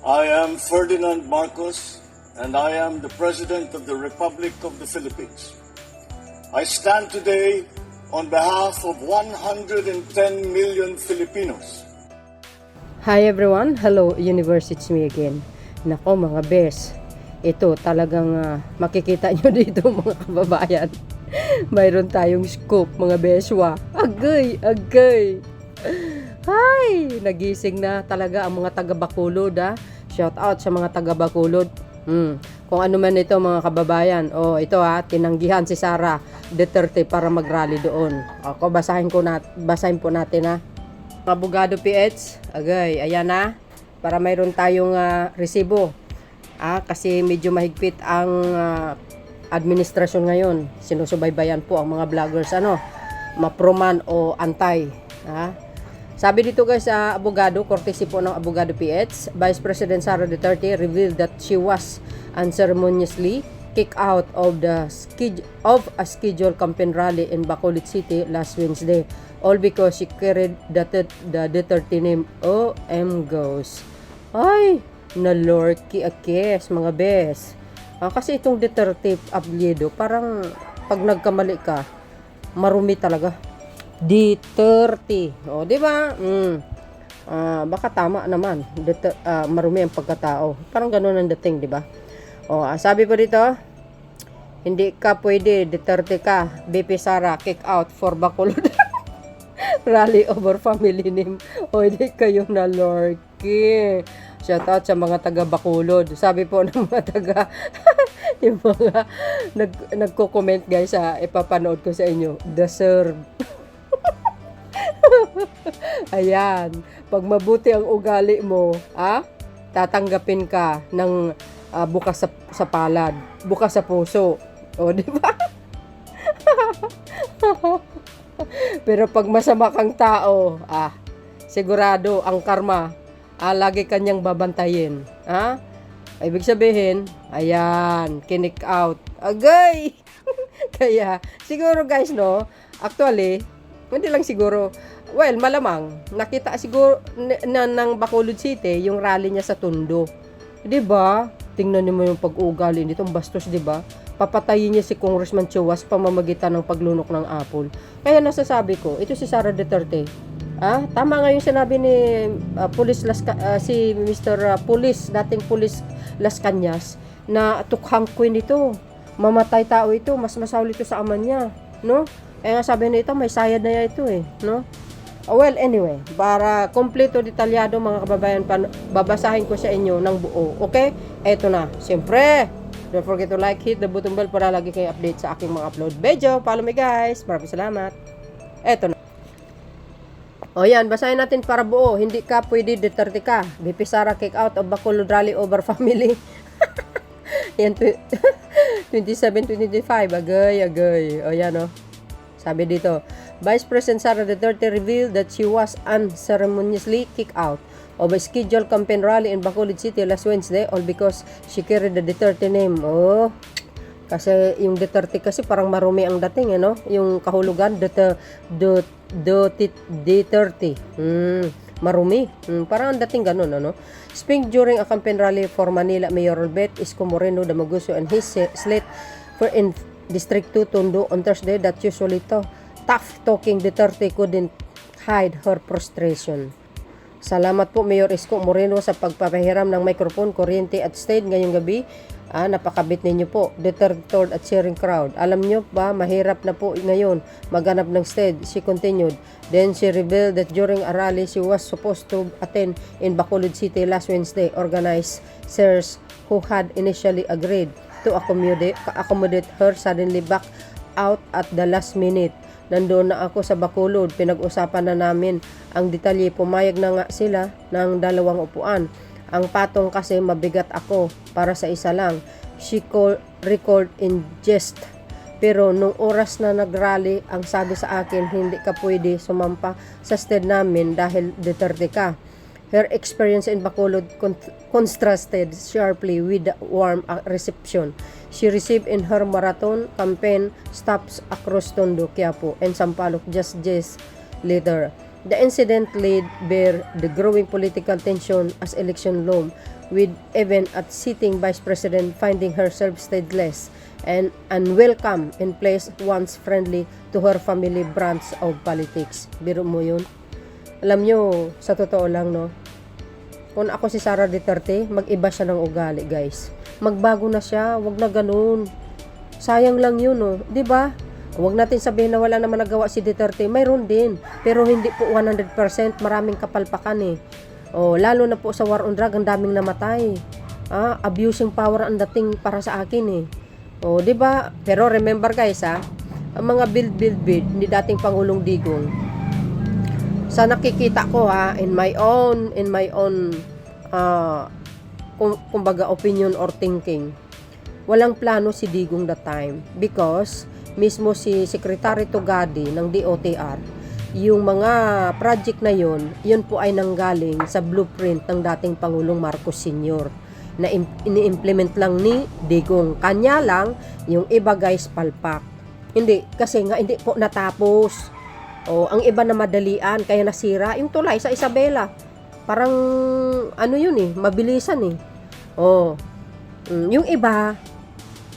I am Ferdinand Marcos, and I am the President of the Republic of the Philippines. I stand today on behalf of 110 million Filipinos. Hi everyone, hello universe, it's me again. Nako mga bes, ito talagang makikita nyo dito mga kababayan. Mayroon tayong scoop mga beswa. Agay, agay. Hi, nagising na talaga ang mga taga-Bacolod Shout out sa mga taga-Bacolod. Kung ano man ito mga kababayan. Ito tinanggihan si Sara Duterte para mag-rally doon. Ako basahin po natin Abogado PH, agay, ayan para mayroon tayong resibo. Kasi medyo mahigpit ang administrasyon ngayon. Sinusubaybayan po ang mga vloggers maproman o antay. Sabi dito guys sa abogado, courtesy po ng Abogado PH, Vice President Sara Duterte revealed that she was unceremoniously kicked out of a scheduled campaign rally in Bacolod City last Wednesday, all because she carried the Duterte name. OM goes. Ay, nalorky akes mga bes. Kasi itong Duterte apelyido, parang pag nagkamali ka, marumi talaga. Duterte. Di ba? Baka tama naman. Marumi ang pagkatao. Parang ganoon ang dating, di ba? Sabi po dito, hindi ka pwede, Duterte ka. BP Sara, kick out for Bacolod. Rally over family name. Hindi kayo na lorky. Shout out sa mga taga Bacolod. Sabi po ng mga taga yung mga nagko-comment guys ipapanood ko sa inyo. Deserve. Ayan, pag mabuti ang ugali mo, tatanggapin ka ng bukas sa palad, bukas sa puso. Di ba? Pero pag masama kang tao, sigurado ang karma, lagi kanyang babantayin. Ibig sabihin, ayan, kinik out. Agay! Kaya, siguro guys, actually, hindi lang siguro, malamang, nakita siguro ng Bacolod City, yung rally niya sa Tondo. Diba? Tingnan niyo mo yung pag-uugali nitong bastos, diba? Papatayin niya si Congressman Chuwas pamamagitan ng paglunok ng apple. Kaya nasasabi ko, ito si Sara Duterte. Tama nga yung sinabi ni si Mr. Police, dating Police Las Cañas, na tukhang queen ito. Mamatay tao ito, mas masawli ito sa ama niya. No? Kaya nga sabi nito, may sayad na ito no? Anyway, para kompleto detalyado mga kababayan, babasahin ko sa inyo ng buo. Okay? Eto na. Siyempre, don't forget to like, hit the button bell para lagi kayo update sa aking mga upload video. Follow me guys. Maraming salamat. Eto na. Yan, basahin natin para buo. Hindi ka pwede, Duterte ka. BP Sara kick out of Bacolod rally over family. Yan, 27-25. Agay. Yan Sabi dito, Vice President Sara Duterte revealed that she was unceremoniously kicked out of a scheduled campaign rally in Bacolod City last Wednesday, all because she carried the Duterte name. Kasi yung Duterte kasi parang marumi ang dating, yung kahulugan, Duterte. Marumi. Parang ang dating ganun, Speaking during a campaign rally for Manila Mayoral Bet, Isko Moreno Damaguso and his slate for in District 2 Tondo on Thursday, that usually tough talking Duterte couldn't hide her frustration. Salamat po Mayor Isko Moreno sa pagpapahiram ng microphone, kuryente at stage ngayong gabi. Napakabit ninyo po. Duterte at cheering crowd. Alam nyo ba, mahirap na po ngayon maghanap ng stage. She continued. Then she revealed that during a rally she was supposed to attend in Bacolod City last Wednesday, organizers who had initially agreed to accommodate her suddenly back out at the last minute. Nandoon na ako sa Bacolod, pinag-usapan na namin ang detalye, pumayag na nga sila ng 2 upuan. Ang patong kasi mabigat ako para sa isa lang. She recalled in jest. Pero nung oras na nagrally, ang sabi sa akin, hindi ka pwede sumampa sa stage namin dahil Duterte ka. Her experience in Bacolod contrasted sharply with the warm reception she received in her marathon campaign stops across Tondo, Quiapo, and Sampaloc just days later. The incident laid bare the growing political tension as election loomed with even at sitting Vice President finding herself stateless and unwelcome in place once friendly to her family branch of politics. Biro mo yun? Alam nyo, sa totoo lang, no? Kung ako si Sara Duterte, mag-iba siya ng ugali, guys. Magbago na siya, wag na ganun. Sayang lang yun, no? 'Di ba? Huwag natin sabihin na wala naman nagawa si Duterte. Mayroon din. Pero hindi po 100%. Maraming kapalpakan eh. Oh, lalo na po sa war on drug, ang daming namatay. Abusing power ang dating para sa akin eh. Oh, 'di ba? Pero remember guys ang mga build ni dating Pangulong Digong. Sa nakikita ko in my own kumbaga opinion or thinking. Walang plano si Digong that time because mismo si Secretary Tugadi ng DOTR, yung mga project na yun po ay nanggaling sa blueprint ng dating Pangulong Marcos Sr. na ini-implement lang ni Digong. Kanya lang, yung iba guys palpak. Hindi, kasi nga hindi po natapos. Ang iba na madalian, kaya nasira. Yung tulay sa Isabela, parang ano yun mabilisan yung iba,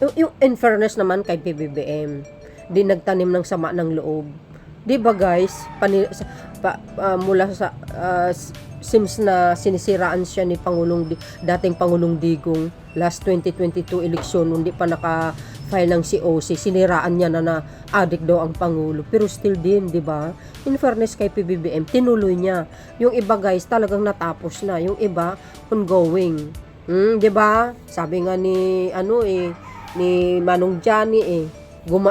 yung in fairness naman kay PBBM, di nagtanim ng sama ng loob. Di ba guys, mula sa seems na sinisiraan siya ni dating Pangulong Digong last 2022 eleksyon, hindi pa naka-file ng COC, siniraan niya na addict daw ang Pangulo. Pero still din, di ba? In fairness kay PBBM, tinuloy niya. Yung iba guys, talagang natapos na. Yung iba, ongoing. Di ba? Sabi nga ni Manong Johnny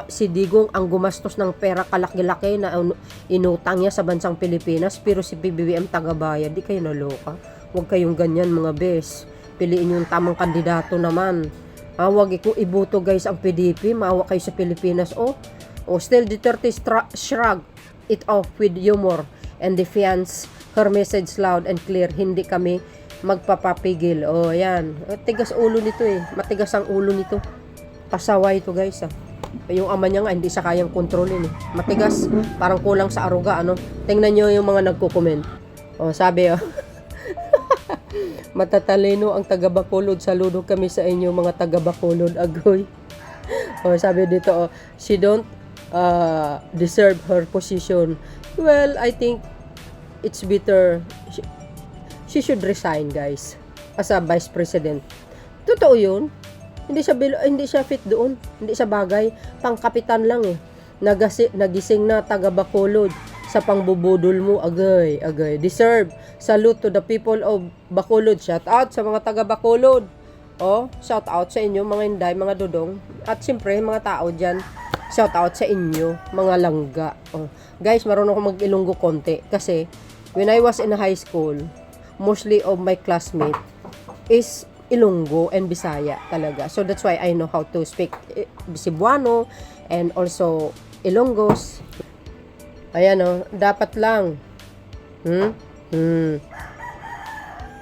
si Digong ang gumastos ng pera kalaki-laki na inutang niya sa bansang Pilipinas, pero si PBBM tagabayad. Di kayo naloka. Huwag kayong ganyan mga bes. Piliin yung tamang kandidato naman. Huwag ibuto guys ang PDP, maawa kayo sa Pilipinas. Still Duterte shrug it off with humor and defiance. Her message loud and clear, hindi kami magpapapigil. Yan. Tigas ulo nito matigas ang ulo nito. Pasaway ito guys Yung ama niya nga hindi siya kayang kontrolin Matigas, parang kulang sa aruga Tingnan niyo yung mga nagko-comment. Sabi matatalino ang taga-Bacolod, saludo kami sa inyo mga taga-Bacolod, agoy. Sabi dito she don't deserve her position. Well, I think it's better she should resign guys as a vice president. Totoo yun. Hindi siya fit doon. Hindi siya bagay. Pangkapitan lang Nagising na taga Bacolod sa pangbubudol mo. Agay. Deserve. Salute to the people of Bacolod. Shout out sa mga taga Bacolod. Shout out sa inyo mga inday, mga dodong. At siyempre mga tao dyan. Shout out sa inyo mga langga. Guys, marunong ako mag-Ilonggo konti. Kasi when I was in high school, mostly of my classmate is Ilonggo and Bisaya talaga. So that's why I know how to speak Cebuano and also Ilonggos. Ayan dapat lang.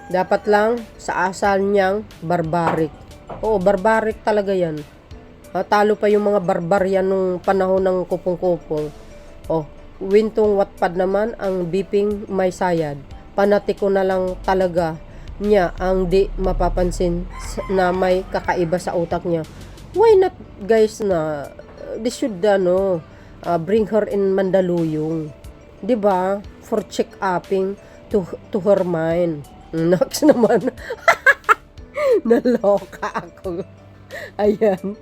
Dapat lang sa asal niyang barbaric. Barbaric talaga yan. Talo pa yung mga barbarian nung panahon ng kupong-kupong. Wintong Watpad naman ang biping may sayad. Panatiko na lang talaga niya ang di mapapansin na may kakaiba sa utak niya. Why not guys na they should bring her in Mandaluyong, 'di ba? For check-upping to her mind. Next naman. Naloka ako. Ayan.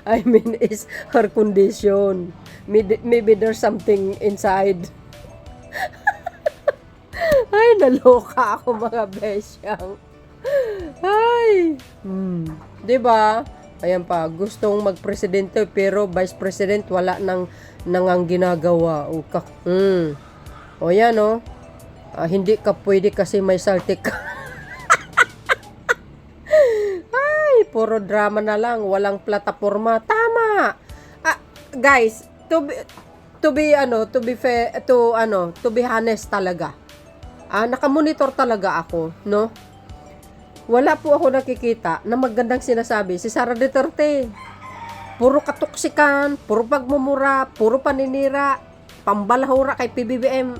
I mean, is her condition. Maybe there's something inside. Ay, naloka ako mga besyang. Ay. 'Di ba? Ayan pa, gustong magpresidente pero vice president wala nang ang ginagawa. Yan hindi ka pwede kasi may saltik. Ay, puro drama na lang, walang plataforma. Tama. Guys, to be honest talaga. Nakamonitor talaga ako, no? Wala po ako nakikita na magandang sinasabi si Sara Duterte. Puro katoksikan, puro pagmumura, puro paninira, pambalahura kay PBBM.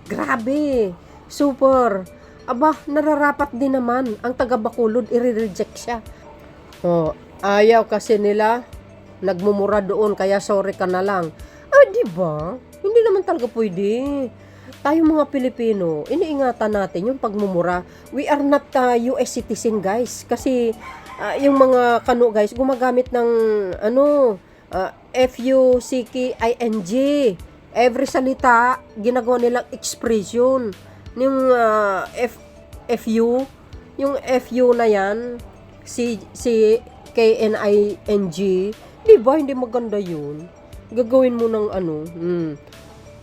Grabe, super. aba, nararapat din naman ang taga Bacolod, i-reject siya. Oh, ayaw kasi nila, nagmumura doon, kaya sorry ka na lang. Ah, di ba? Hindi naman talaga pwede. Tayo mga Pilipino, iniingatan natin yung pagmumura. We are not US citizen, guys. Kasi yung mga guys, gumagamit ng FUCKING. Every salita, ginagawa nilang expression. Yung FU, yung FU na yan, si KNING, di ba? Hindi maganda yun. Gagawin mo ng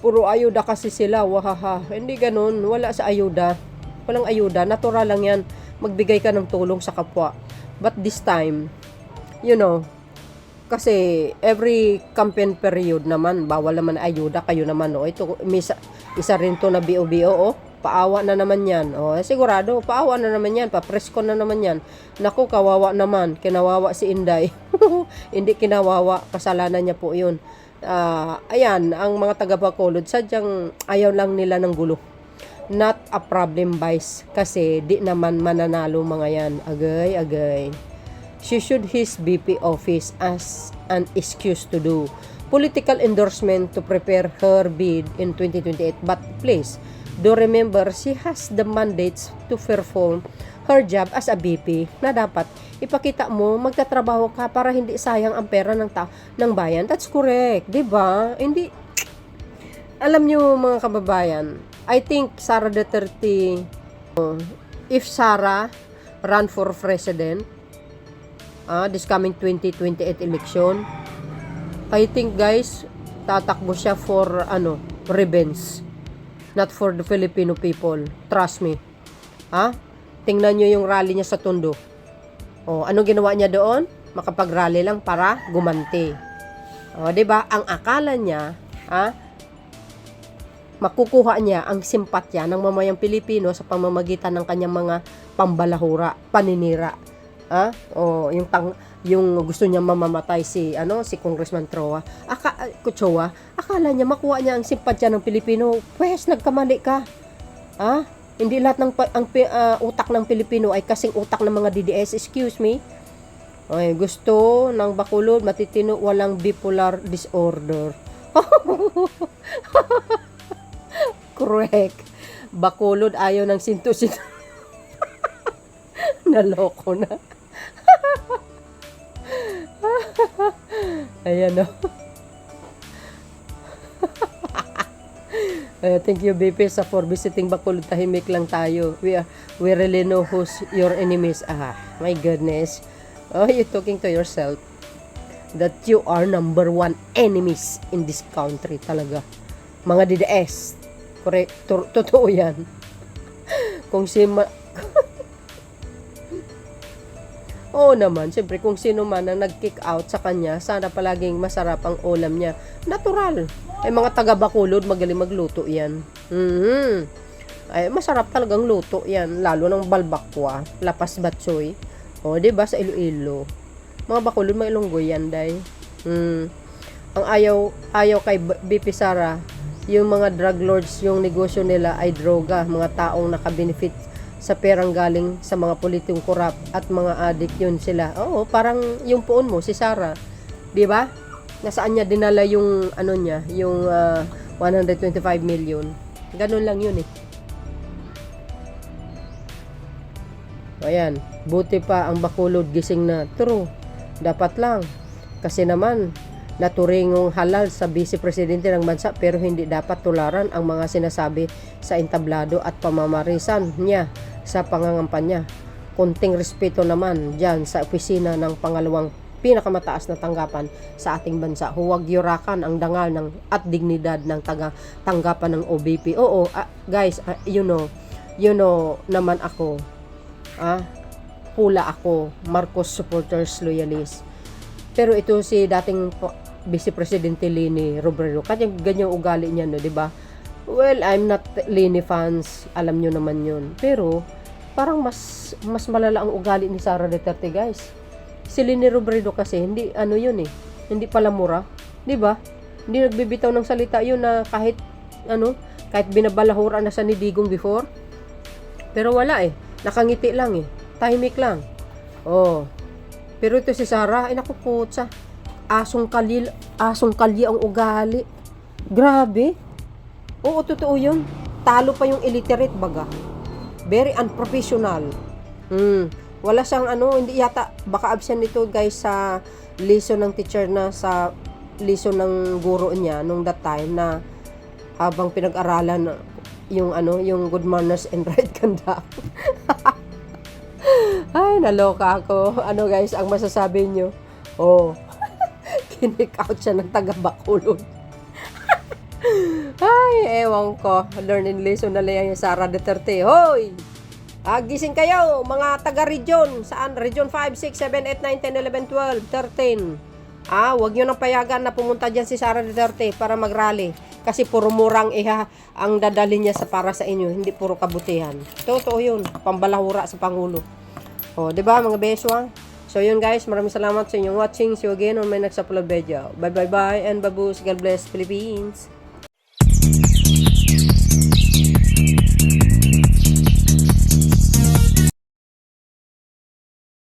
puro ayuda kasi sila, wahaha. Hindi ganun, wala sa ayuda. Walang ayuda, natural lang yan. Magbigay ka ng tulong sa kapwa. But this time, kasi every campaign period naman, bawal naman ayuda, kayo naman, ito, isa rin to na BO, paawa na naman yan. Sigurado, paawa na naman yan, papresko na naman yan. Naku, kawawa naman, kinawawa si Inday. Hindi kinawawa, kasalanan niya po yun. Ayan, ang mga taga Bacolod, sadyang ayaw lang nila ng gulo. Not a problem, guys, kasi di naman mananalo mga yan. Agay. She should his BP office as an excuse to do political endorsement to prepare her bid in 2028. But please, do remember, she has the mandates to perform her job as a BP na dapat ipakita mo, magtatrabaho ka para hindi sayang ang pera ng bayan. That's correct, di ba? Hindi, alam nyo mga kababayan, I think Sara Duterte, if Sara run for president, this coming 2028 election, I think guys, tatakbo siya for revenge, not for the Filipino people. Trust me. Tingnan nyo yung rally niya sa Tondo. Ano ginawa niya doon? Makapag-rally lang para gumanti. 'Di ba? Ang akala niya, makukuha niya ang simpatya ng mamayang Pilipino sa pamamagitan ng kanyang mga pambalahura, paninira. Yung gusto niya mamamatay si Congressman Kuchowa, akala niya makuha niya ang simpatya ng Pilipino. Pwes, nagkamali ka. Hindi lahat ng utak ng Pilipino ay kasing utak ng mga DDS. Excuse me. Gusto ng Bacolod matitino, walang bipolar disorder. Correct. Bacolod ayaw ng sinto-sinto. Naloko na. Ayan, thank you, BP, for visiting Bacolod. Tahimik lang tayo. We really know who's your enemies. My goodness. You're talking to yourself that you are number one enemies in this country talaga. Mga DDS. Correct. Totoo yan. Kung Oo naman, siyempre kung sino man ang nag-kick out sa kanya, sana palaging masarap ang ulam niya. Natural. Mga taga Bacolod, magaling magluto yan. Masarap talagang luto yan. Lalo ng balbakwa, lapas batsoy. Diba sa Iloilo. Mga Bacolod, mga Ilonggoy yan, day. Ang ayaw kay BP Sara, yung mga drug lords, yung negosyo nila ay droga. Mga taong nakabenefit sa perang galing sa mga politikong korap at mga adik yun sila. Parang yung poon mo, si Sara. Diba? Nasaan niya dinala yung yung 125 million. Ganun lang yun Ayan, buti pa ang Bacolod gising na. True, dapat lang. Kasi naman, naturingong halal sa Vice Presidente ng bansa, pero hindi dapat tularan ang mga sinasabi sa entablado at pamamarisan niya sa pangangampanya. Konting respeto naman dyan sa opisina ng pangalawang pinakamataas na tanggapan sa ating bansa. Huwag yurakan ang dangal at dignidad ng tanggapan ng OBP. Guys, you know naman ako. Pula ako, Marcos supporters, loyalist. Pero ito si dating Vice Presidente Leni Robredo, kanyang ganyang ugali niya, di ba? Well, I'm not Leni fans, alam nyo naman yun. Pero parang mas malala ang ugali ni Sara Duterte, guys. Si Leni Robredo kasi hindi hindi pala mura, di ba? Hindi nagbibitaw ng salita yun na kahit binabalahura na sa ni Digong before. Pero wala eh. Nakangiti lang eh. Tahimik lang. Oh. Pero ito si Sarah, ay naku putsa. Asong kalye ang ugali. Grabe. Oo, totoo yun. Talo pa yung illiterate baga. Very unprofessional. Wala siyang hindi yata, baka absent ito guys sa lesson ng teacher na sa lesson ng guro niya nung that time na habang pinag-aralan yung good manners and right conduct. Ay, naloka ako. Ano guys, ang masasabi nyo? Oh, kinik out siya ng taga-Bacolod. Ay, ewan ko. Learning lesson na lang yung Sara Duterte. Hoy! Gising kayo, mga taga-region. Saan? Region 5, 6, 7, 8, 9, 10, 11, 12, 13. Huwag nyo nang payagan na pumunta dyan si Sara Duterte para mag-rally. Kasi puro murang ang dadali niya para sa inyo. Hindi puro kabutihan. Totoo yun. Pambalahura sa Pangulo. O, diba mga beswang? So yun guys, maraming salamat sa inyong watching. See you again on my next upload video. Bye bye bye and babush. God bless Philippines.